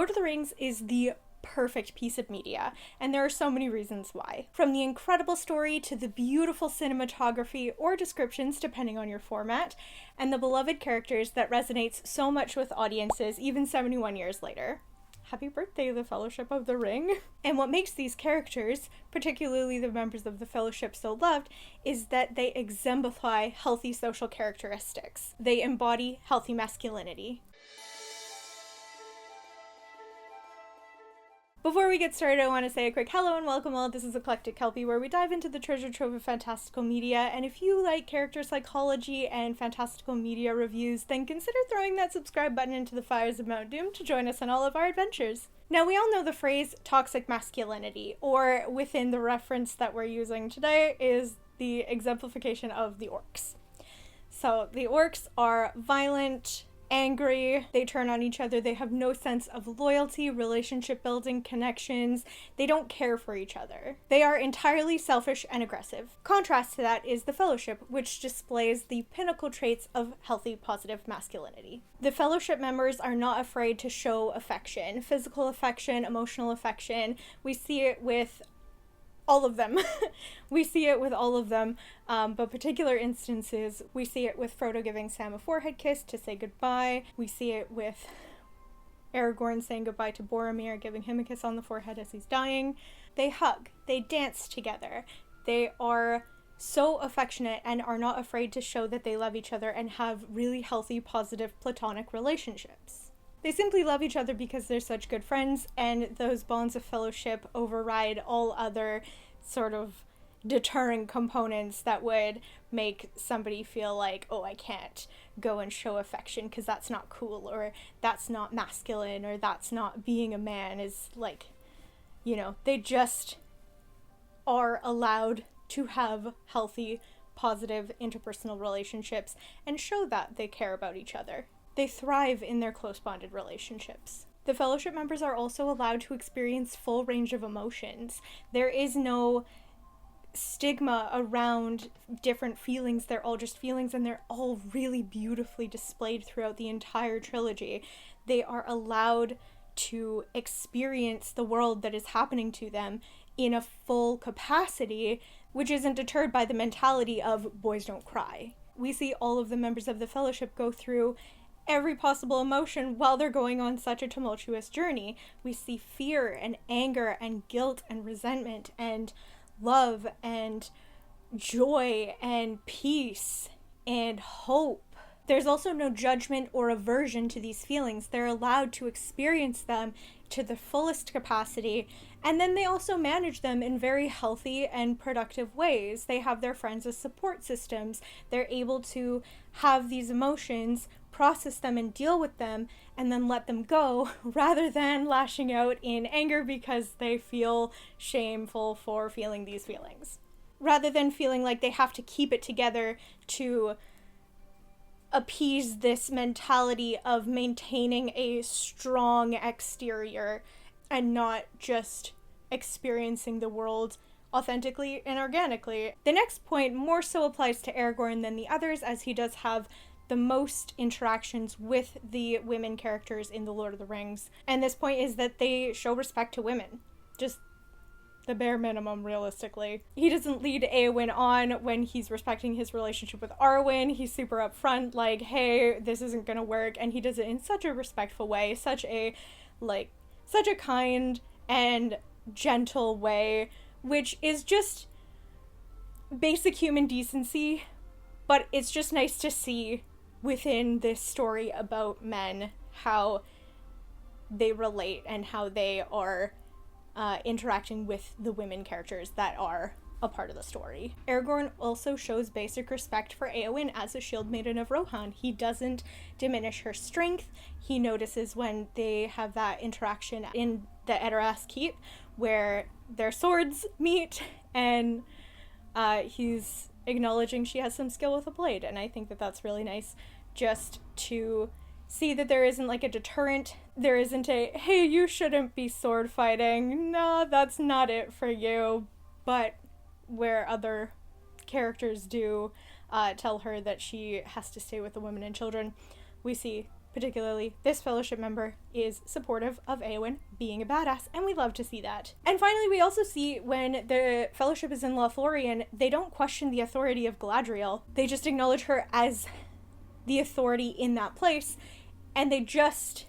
Lord of the Rings is the perfect piece of media, and there are so many reasons why. From the incredible story to the beautiful cinematography or descriptions, depending on your format, and the beloved characters that resonates so much with audiences even 71 years later. Happy birthday, the Fellowship of the Ring. And what makes these characters, particularly the members of the Fellowship, so loved is that they exemplify healthy social characteristics. They embody healthy masculinity. Before we get started, I want to say a quick hello and welcome all. This is Eclectic Kelpie, where we dive into the treasure trove of fantastical media, and if you like character psychology and fantastical media reviews, then consider throwing that subscribe button into the fires of Mount Doom to join us on all of our adventures. Now, we all know the phrase toxic masculinity, or within the reference that we're using today is the exemplification of the orcs. So, the orcs are violent, angry, they turn on each other, they have no sense of loyalty, relationship building, connections, they don't care for each other. They are entirely selfish and aggressive. Contrast to that is the Fellowship, which displays the pinnacle traits of healthy, positive masculinity. The Fellowship members are not afraid to show affection, physical affection, emotional affection. We see it with all of them. But particular instances, we see it with Frodo giving Sam a forehead kiss to say goodbye. We see it with Aragorn saying goodbye to Boromir, giving him a kiss on the forehead as he's dying. They hug. They dance together. They are so affectionate and are not afraid to show that they love each other and have really healthy, positive, platonic relationships. They simply love each other because they're such good friends, and those bonds of fellowship override all other sort of deterring components that would make somebody feel like, oh, I can't go and show affection because that's not cool, or that's not masculine, or that's not being a man. Is like, they just are allowed to have healthy, positive interpersonal relationships and show that they care about each other. They thrive in their close bonded relationships. The Fellowship members are also allowed to experience full range of emotions. There is no stigma around different feelings. They're all just feelings, and they're all really beautifully displayed throughout the entire trilogy. They are allowed to experience the world that is happening to them in a full capacity, which isn't deterred by the mentality of boys don't cry. We see all of the members of the Fellowship go through every possible emotion while they're going on such a tumultuous journey. We see fear and anger and guilt and resentment and love and joy and peace and hope. There's also no judgment or aversion to these feelings. They're allowed to experience them to the fullest capacity, and then they also manage them in very healthy and productive ways. They have their friends as support systems. They're able to have these emotions, process them and deal with them, and then let them go, rather than lashing out in anger because they feel shameful for feeling these feelings. Rather than feeling like they have to keep it together to appease this mentality of maintaining a strong exterior and not just experiencing the world authentically and organically. The next point more so applies to Aragorn than the others, as he does have the most interactions with the women characters in The Lord of the Rings. And this point is that they show respect to women. Just the bare minimum, realistically. He doesn't lead Éowyn on when he's respecting his relationship with Arwen. He's super upfront, like, hey, this isn't gonna work, and he does it in such a respectful way, such a kind and gentle way, which is just basic human decency, but it's just nice to see within this story about men how they relate and how they are interacting with the women characters that are a part of the story. Aragorn also shows basic respect for Éowyn as a shield maiden of Rohan. He doesn't diminish her strength. He notices when they have that interaction in the Edoras Keep where their swords meet, and he's acknowledging she has some skill with a blade, and I think that that's really nice, just to see that there isn't like a deterrent. There isn't a, hey, you shouldn't be sword fighting. No, that's not it for you. But where other characters do tell her that she has to stay with the women and children, we see particularly this Fellowship member, is supportive of Éowyn being a badass, and we love to see that. And finally, we also see when the Fellowship is in Lothlorien, they don't question the authority of Galadriel. They just acknowledge her as the authority in that place, and they just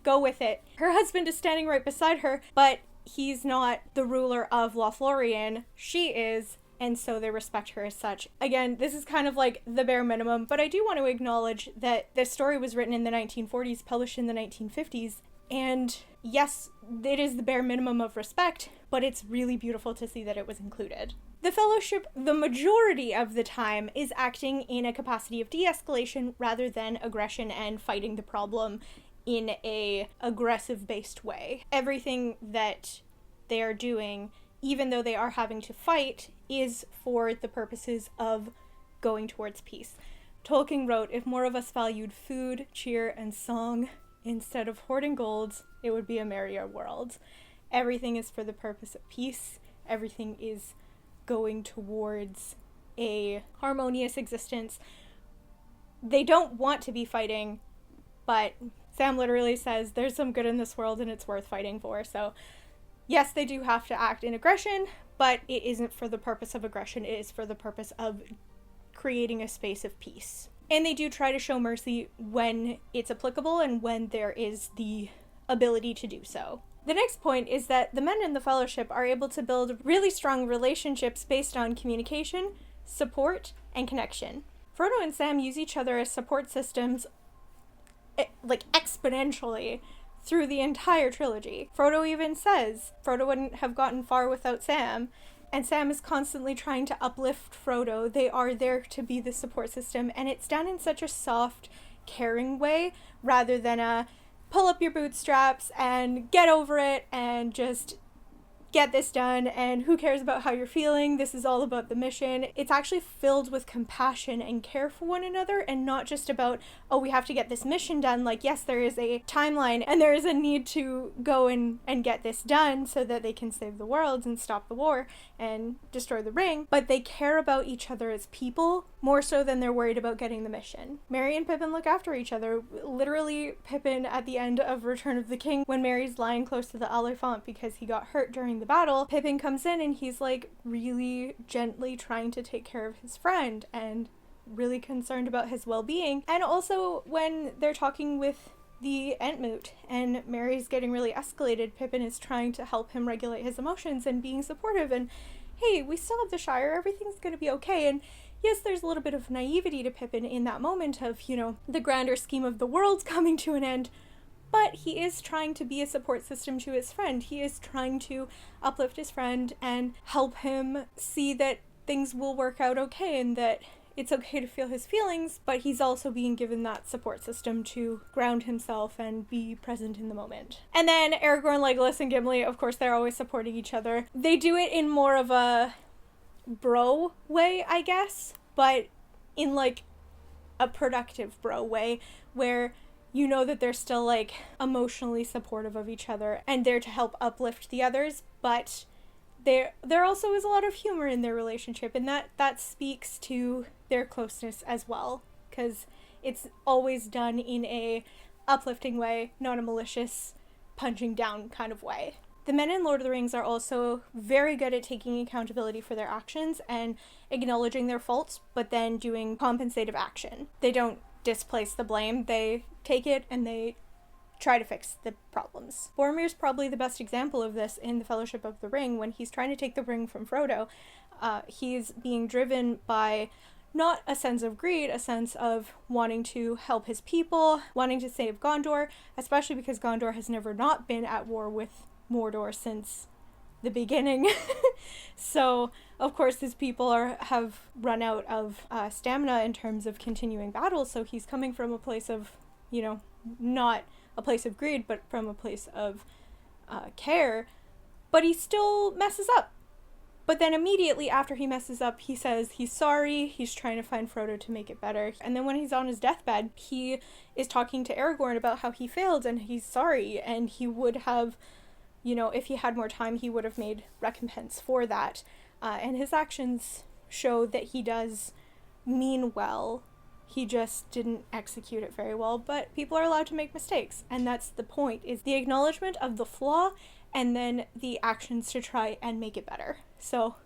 go with it. Her husband is standing right beside her, but he's not the ruler of Lothlorien. She is, and so they respect her as such. Again, this is kind of like the bare minimum, but I do want to acknowledge that this story was written in the 1940s, published in the 1950s, and yes, it is the bare minimum of respect, but it's really beautiful to see that it was included. The Fellowship, the majority of the time, is acting in a capacity of de-escalation rather than aggression and fighting the problem in a aggressive-based way. Everything that they are doing, even though they are having to fight, is for the purposes of going towards peace. Tolkien wrote, "If more of us valued food, cheer, and song instead of hoarding gold, it would be a merrier world." Everything is for the purpose of peace. Everything is going towards a harmonious existence. They don't want to be fighting, but Sam literally says there's some good in this world and it's worth fighting for. So yes, they do have to act in aggression, but it isn't for the purpose of aggression. It is for the purpose of creating a space of peace. And they do try to show mercy when it's applicable and when there is the ability to do so. The next point is that the men in the Fellowship are able to build really strong relationships based on communication, support, and connection. Frodo and Sam use each other as support systems like exponentially through the entire trilogy. Frodo even says Frodo wouldn't have gotten far without Sam, and Sam is constantly trying to uplift Frodo. They are there to be the support system, and it's done in such a soft, caring way rather than a pull up your bootstraps and get over it and just get this done, and who cares about how you're feeling? This is all about the mission. It's actually filled with compassion and care for one another, and not just about, oh, we have to get this mission done. Like, yes, there is a timeline and there is a need to go and get this done so that they can save the world and stop the war and destroy the ring, but they care about each other as people more so than they're worried about getting the mission. Merry and Pippin look after each other. Literally, Pippin at the end of Return of the King, when Merry's lying close to the Oliphant because he got hurt during the battle, Pippin comes in and he's like really gently trying to take care of his friend and really concerned about his well-being. And also when they're talking with the Entmoot and Merry's getting really escalated, Pippin is trying to help him regulate his emotions and being supportive and, hey, we still have the Shire, everything's gonna be okay. And yes, there's a little bit of naivety to Pippin in that moment of, you know, the grander scheme of the world's coming to an end, but he is trying to be a support system to his friend. He is trying to uplift his friend and help him see that things will work out okay and that it's okay to feel his feelings, but he's also being given that support system to ground himself and be present in the moment. And then Aragorn, Legolas, and Gimli, of course, they're always supporting each other. They do it in more of a bro way, I guess, but in like a productive bro way where you know that they're still like emotionally supportive of each other and there to help uplift the others, but there also is a lot of humor in their relationship, and that speaks to their closeness as well, because it's always done in a uplifting way, not a malicious punching down kind of way. The men in Lord of the Rings are also very good at taking accountability for their actions and acknowledging their faults, but then doing compensative action. They don't displace the blame, they take it and they try to fix the problems. Boromir's probably the best example of this in the Fellowship of the Ring. When he's trying to take the ring from Frodo, he's being driven by not a sense of greed, a sense of wanting to help his people, wanting to save Gondor, especially because Gondor has never not been at war with Mordor since the beginning. So, of course, his people have run out of stamina in terms of continuing battles, so he's coming from a place of, you know, not a place of greed, but from a place of care, but he still messes up. But then immediately after he messes up, he says he's sorry, he's trying to find Frodo to make it better. And then when he's on his deathbed, he is talking to Aragorn about how he failed and he's sorry, and he would have, you know, if he had more time, he would have made recompense for that. And his actions show that he does mean well. He just didn't execute it very well, but people are allowed to make mistakes, and that's the point, is the acknowledgement of the flaw and then the actions to try and make it better. So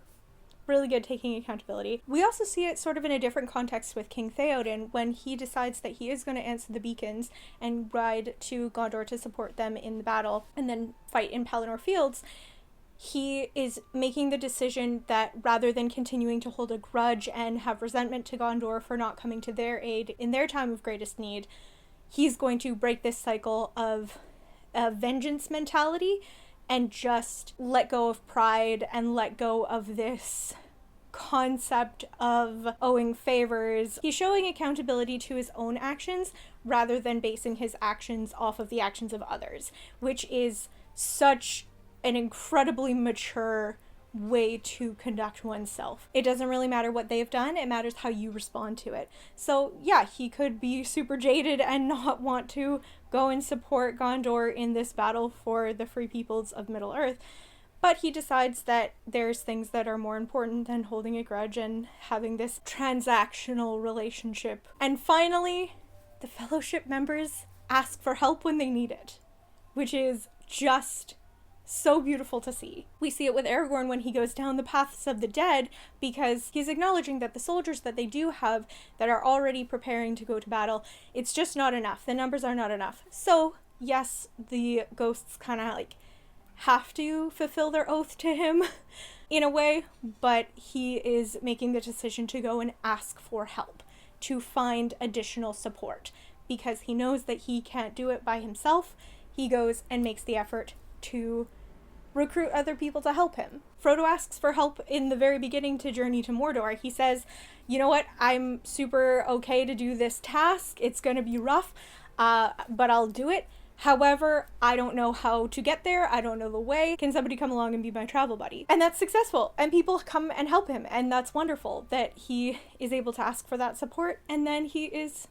really good, taking accountability. We also see it sort of in a different context with King Theoden when he decides that he is going to answer the beacons and ride to Gondor to support them in the battle and then fight in Pelennor Fields. He is making the decision that rather than continuing to hold a grudge and have resentment to Gondor for not coming to their aid in their time of greatest need, he's going to break this cycle of a vengeance mentality and just let go of pride and let go of this concept of owing favors. He's showing accountability to his own actions rather than basing his actions off of the actions of others, which is such an incredibly mature way to conduct oneself. It doesn't really matter what they've done, it matters how you respond to it. So yeah, he could be super jaded and not want to go and support Gondor in this battle for the free peoples of Middle-earth, but he decides that there's things that are more important than holding a grudge and having this transactional relationship. And finally, the Fellowship members ask for help when they need it, which is just so beautiful to see. We see it with Aragorn when he goes down the paths of the dead, because he's acknowledging that the soldiers that they do have that are already preparing to go to battle, it's just not enough. The numbers are not enough. So yes, the ghosts kind of like have to fulfill their oath to him in a way, but he is making the decision to go and ask for help, to find additional support, because he knows that he can't do it by himself. He goes and makes the effort to recruit other people to help him. Frodo asks for help in the very beginning to journey to Mordor. He says, you know what, I'm super okay to do this task. It's going to be rough, but I'll do it. However, I don't know how to get there. I don't know the way. Can somebody come along and be my travel buddy? And that's successful. And people come and help him. And that's wonderful that he is able to ask for that support. And then he is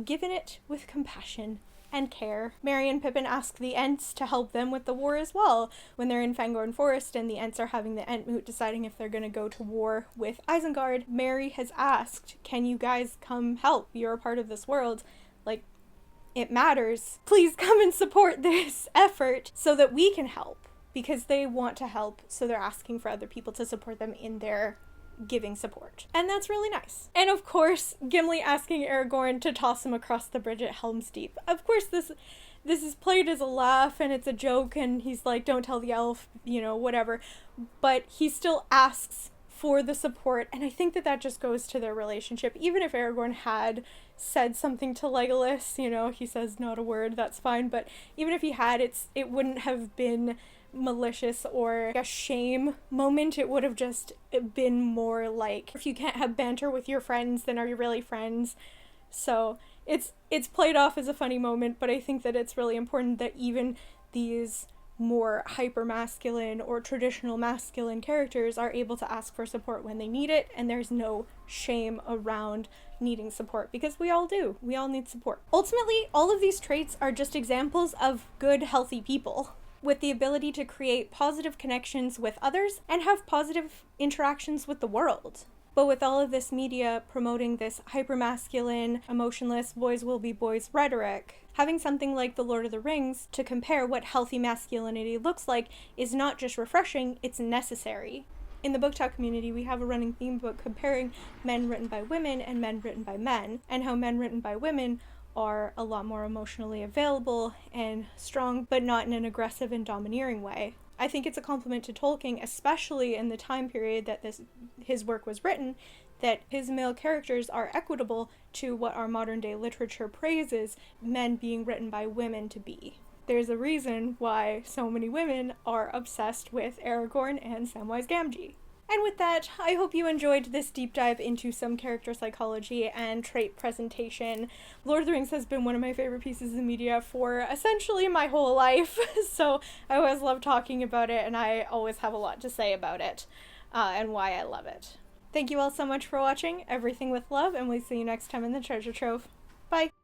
given it with compassion and care. Merry and Pippin ask the Ents to help them with the war as well. When they're in Fangorn Forest and the Ents are having the Entmoot deciding if they're going to go to war with Isengard, Merry has asked, can you guys come help? You're a part of this world. Like, it matters. Please come and support this effort so that we can help, because they want to help, so they're asking for other people to support them in their giving support. And that's really nice. And of course, Gimli asking Aragorn to toss him across the bridge at Helm's Deep. Of course, this is played as a laugh and it's a joke, and he's like, don't tell the elf, you know, whatever. But he still asks for the support, and I think that that just goes to their relationship. Even if Aragorn had said something to Legolas, you know, he says not a word, that's fine, but even if he had, it wouldn't have been malicious or a shame moment. It would have just been more like, if you can't have banter with your friends, then are you really friends? So it's played off as a funny moment, but I think that it's really important that even these more hyper-masculine or traditional masculine characters are able to ask for support when they need it, and there's no shame around needing support, because we all do. We all need support. Ultimately, all of these traits are just examples of good, healthy people with the ability to create positive connections with others and have positive interactions with the world. But with all of this media promoting this hyper-masculine, emotionless, boys will be boys rhetoric, having something like The Lord of the Rings to compare what healthy masculinity looks like is not just refreshing, it's necessary. In the book talk community, we have a running theme book comparing men written by women and men written by men, and how men written by women are a lot more emotionally available and strong, but not in an aggressive and domineering way. I think it's a compliment to Tolkien, especially in the time period that his work was written, that his male characters are equitable to what our modern day literature praises men being written by women to be. There's a reason why so many women are obsessed with Aragorn and Samwise Gamgee. And with that, I hope you enjoyed this deep dive into some character psychology and trait presentation. Lord of the Rings has been one of my favorite pieces of media for essentially my whole life, so I always love talking about it, and I always have a lot to say about it, and why I love it. Thank you all so much for watching Everything with Love, and we'll see you next time in the Treasure Trove. Bye!